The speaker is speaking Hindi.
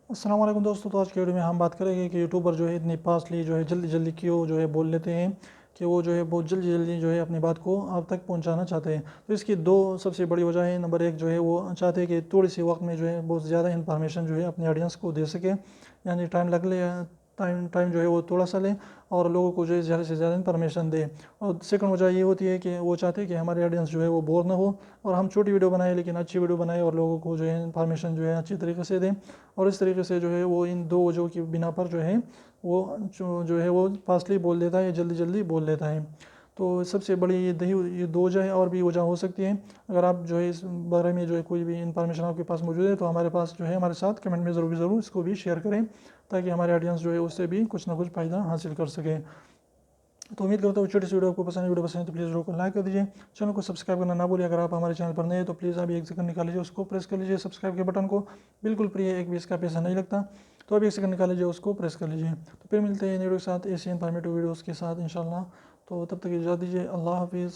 अस्सलाम वालेकुम दोस्तों। तो आज की वीडियो में हम बात करेंगे कि यूट्यूबर जो है इतनी फास्टली जो है जल्दी जल्दी क्यों जो है बोल लेते हैं कि वो जो है बहुत जल्दी जल्दी जो है अपनी बात को आप तक पहुंचाना चाहते हैं। तो इसकी दो सबसे बड़ी वजह है। नंबर एक जो है वो चाहते हैं कि थोड़ी सी वक्त में जो है बहुत ज़्यादा इन्फॉर्मेशन जो है अपने ऑडियंस को दे सके, यानी टाइम लग ले, टाइम टाइम जो है वो थोड़ा सा लें और लोगों को जो है ज़्यादा से ज़्यादा इन्फॉर्मेशन दें। और सेकंड वजह ये होती है कि वो चाहते हैं कि हमारे ऑडियंस जो है वो बोर ना हो और हम छोटी वीडियो बनाएं लेकिन अच्छी वीडियो बनाएं और लोगों को जो है इन्फॉर्मेशन जो है अच्छी तरीके से दें। और इस तरीके से जो है वो इन दो वजहों की बिना पर जो है वो जो है वो फास्टली बोल देता है, जल्दी जल्दी बोल देता है। तो सबसे बड़ी ये दो वजह है, और भी वजह हो सकती है। अगर आप जो है इस बारे में जो है कोई भी इंफॉर्मेशन आपके पास मौजूद है तो हमारे पास जो है हमारे साथ कमेंट में ज़रूर इसको भी शेयर करें, ताकि हमारे ऑडियंस जो है उससे भी कुछ ना कुछ फ़ायदा हासिल कर सके। तो उम्मीद करता हूँ छोटी सी वीडियो आपको पसंद है। वीडियो पसंद है तो प्लीज़ वीडियो को लाइक कर दीजिए, चैनल को सब्सक्राइब करना ना भूलिए। अगर आप हमारे चैनल पर नए हैं तो प्लीज़ अभी एक सेकंड निकाल लीजिए, उसको प्रेस कर लीजिए सब्सक्राइब के बटन को। बिल्कुल फ्री है, एक भी इसका पैसा नहीं लगता। तो अभी एक सेकंड निकाल लीजिए, उसको प्रेस कर लीजिए। तो फिर मिलते हैं वीडियो के साथ, ऐसे इन्फॉर्मेटिव वीडियोज़ के साथ इंशाल्लाह। तो तब तक इजाज़त दीजिए, अल्लाह हाफिज़।